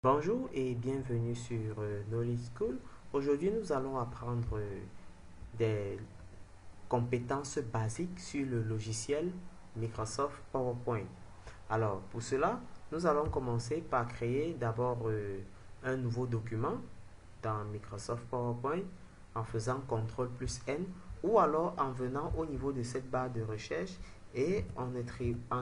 Bonjour et bienvenue sur Knowledge School. Aujourd'hui, nous allons apprendre des compétences basiques sur le logiciel Microsoft PowerPoint. Alors, pour cela, nous allons commencer par créer d'abord un nouveau document dans Microsoft PowerPoint en faisant CTRL plus N ou alors en venant au niveau de cette barre de recherche et en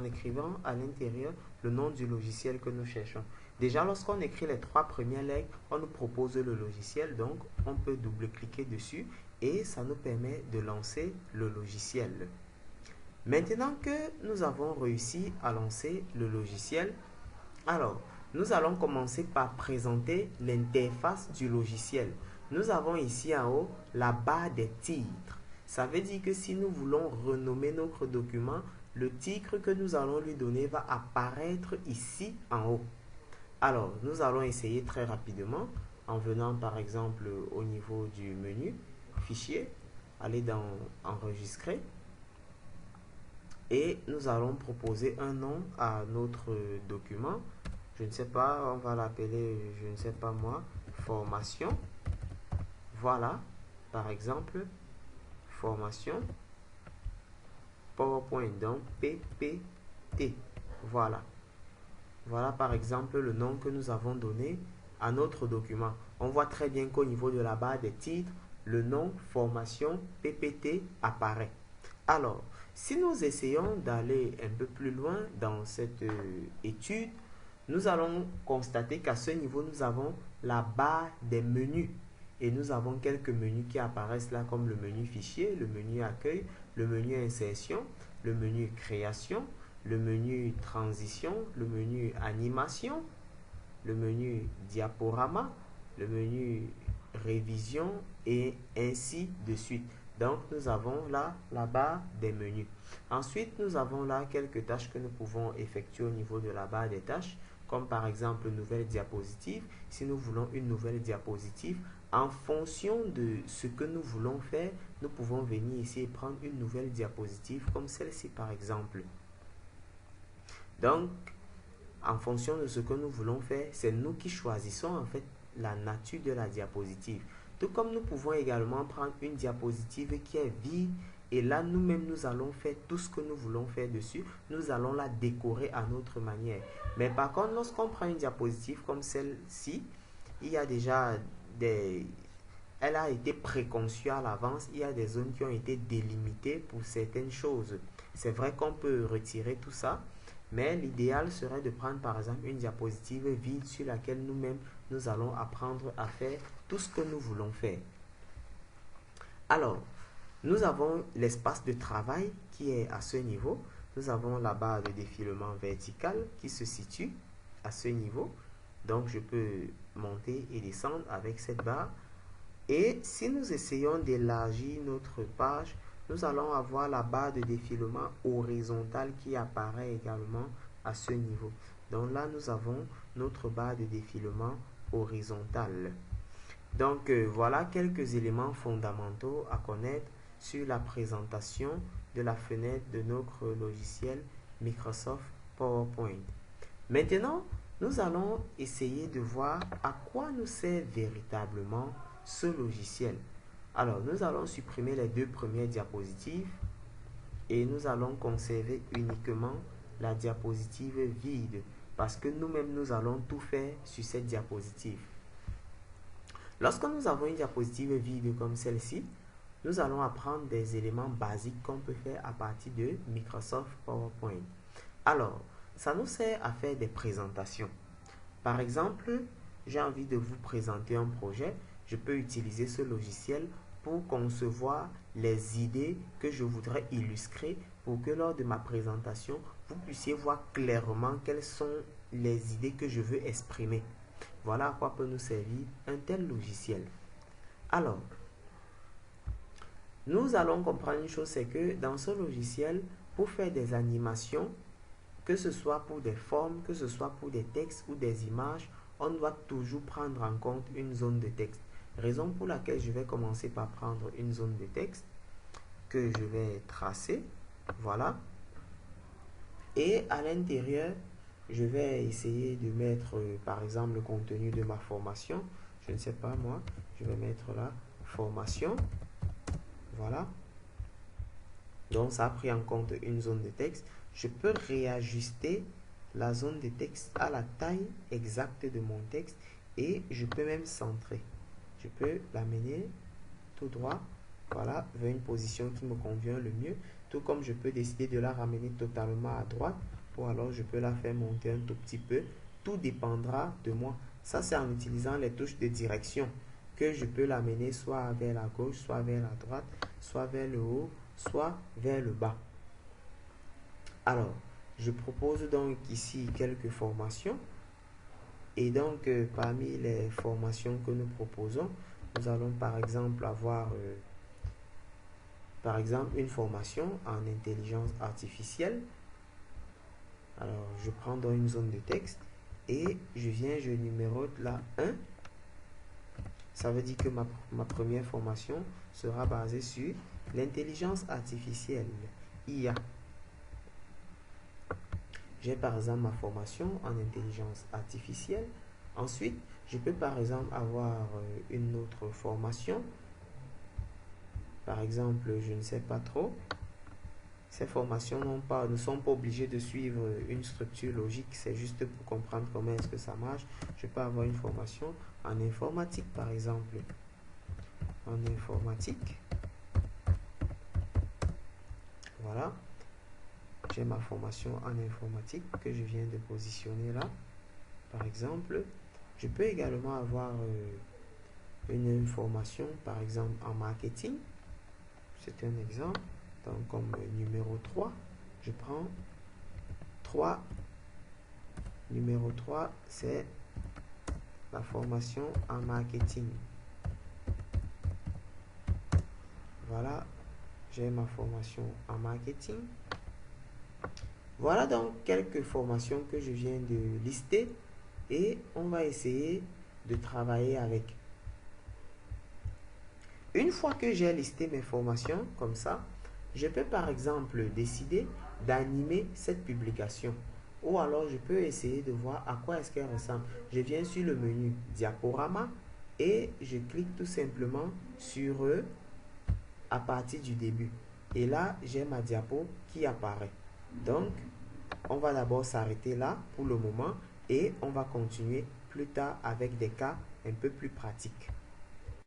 écrivant à l'intérieur le nom du logiciel que nous cherchons. Déjà, lorsqu'on écrit les trois premières lettres, on nous propose le logiciel, donc on peut double-cliquer dessus et ça nous permet de lancer le logiciel. Maintenant que nous avons réussi à lancer le logiciel, alors nous allons commencer par présenter l'interface du logiciel. Nous avons ici en haut la barre des titres. Ça veut dire que si nous voulons renommer notre document, le titre que nous allons lui donner va apparaître ici en haut. Alors, nous allons essayer très rapidement en venant par exemple au niveau du menu Fichier, aller dans Enregistrer et nous allons proposer un nom à notre document. Je ne sais pas, on va l'appeler, je ne sais pas moi, formation. Voilà, par exemple, formation PowerPoint, donc PPT. Voilà. Voilà par exemple le nom que nous avons donné à notre document. On voit très bien qu'au niveau de la barre des titres, le nom formation PPT apparaît. Alors, si nous essayons d'aller un peu plus loin dans cette étude, nous allons constater qu'à ce niveau, nous avons la barre des menus. Et nous avons quelques menus qui apparaissent là comme le menu fichier, le menu accueil, le menu insertion, le menu création, le menu transition, le menu animation, le menu diaporama, le menu révision et ainsi de suite. Donc nous avons là la barre des menus. Ensuite, nous avons là quelques tâches que nous pouvons effectuer au niveau de la barre des tâches, comme par exemple nouvelle diapositive. Si nous voulons une nouvelle diapositive, en fonction de ce que nous voulons faire, nous pouvons venir ici et prendre une nouvelle diapositive comme celle-ci par exemple. Donc, en fonction de ce que nous voulons faire, c'est nous qui choisissons en fait la nature de la diapositive. Tout comme nous pouvons également prendre une diapositive qui est vide et là nous-mêmes nous allons faire tout ce que nous voulons faire dessus. Nous allons la décorer à notre manière. Mais par contre, lorsqu'on prend une diapositive comme celle-ci, il y a déjà des... Elle a été préconçue à l'avance. Il y a des zones qui ont été délimitées pour certaines choses. C'est vrai qu'on peut retirer tout ça. Mais l'idéal serait de prendre par exemple une diapositive vide sur laquelle nous-mêmes nous allons apprendre à faire tout ce que nous voulons faire. Alors, nous avons l'espace de travail qui est à ce niveau. Nous avons la barre de défilement vertical qui se situe à ce niveau. Donc, je peux monter et descendre avec cette barre. Et si nous essayons d'élargir notre page, nous allons avoir la barre de défilement horizontale qui apparaît également à ce niveau. Donc là, nous avons notre barre de défilement horizontale. Donc voilà quelques éléments fondamentaux à connaître sur la présentation de la fenêtre de notre logiciel Microsoft PowerPoint. Maintenant, nous allons essayer de voir à quoi nous sert véritablement ce logiciel. Alors, nous allons supprimer les deux premières diapositives et nous allons conserver uniquement la diapositive vide parce que nous-mêmes, nous allons tout faire sur cette diapositive. Lorsque nous avons une diapositive vide comme celle-ci, nous allons apprendre des éléments basiques qu'on peut faire à partir de Microsoft PowerPoint. Alors, ça nous sert à faire des présentations. Par exemple, j'ai envie de vous présenter un projet. Je peux utiliser ce logiciel pour concevoir les idées que je voudrais illustrer pour que lors de ma présentation, vous puissiez voir clairement quelles sont les idées que je veux exprimer. Voilà à quoi peut nous servir un tel logiciel. Alors, nous allons comprendre une chose, c'est que dans ce logiciel, pour faire des animations, que ce soit pour des formes, que ce soit pour des textes ou des images, on doit toujours prendre en compte une zone de texte. Raison pour laquelle je vais commencer par prendre une zone de texte que je vais tracer. Voilà. Et à l'intérieur, je vais essayer de mettre par exemple le contenu de ma formation. Je ne sais pas moi, je vais mettre la formation. Voilà. Donc ça a pris en compte une zone de texte. Je peux réajuster la zone de texte à la taille exacte de mon texte et je peux même centrer. Je peux l'amener tout droit, voilà, vers une position qui me convient le mieux. Tout comme je peux décider de la ramener totalement à droite ou alors je peux la faire monter un tout petit peu. Tout dépendra de moi. Ça, c'est en utilisant les touches de direction que je peux l'amener soit vers la gauche, soit vers la droite, soit vers le haut, soit vers le bas. Alors, je propose donc ici quelques formations. Et donc, parmi les formations que nous proposons, nous allons par exemple avoir une formation en intelligence artificielle. Alors, je prends donc une zone de texte et je numérote la 1. Ça veut dire que ma première formation sera basée sur l'intelligence artificielle, IA. J'ai par exemple ma formation en intelligence artificielle. Ensuite, je peux par exemple avoir une autre formation. Par exemple, je ne sais pas trop. Ces formations ne sont pas obligées de suivre une structure logique. C'est juste pour comprendre comment est-ce que ça marche. Je peux avoir une formation en informatique, par exemple. En informatique. Voilà. J'ai ma formation en informatique que je viens de positionner là. Par exemple, je peux également avoir une formation, par exemple, en marketing. C'est un exemple. Donc, comme numéro 3, je prends 3. Numéro 3, c'est la formation en marketing. Voilà, j'ai ma formation en marketing. Voilà donc quelques formations que je viens de lister et on va essayer de travailler avec. Une fois que j'ai listé mes formations comme ça, je peux par exemple décider d'animer cette publication. Ou alors je peux essayer de voir à quoi est-ce qu'elle ressemble. Je viens sur le menu diaporama et je clique tout simplement sur eux à partir du début. Et là, j'ai ma diapo qui apparaît. Donc, on va d'abord s'arrêter là pour le moment et on va continuer plus tard avec des cas un peu plus pratiques.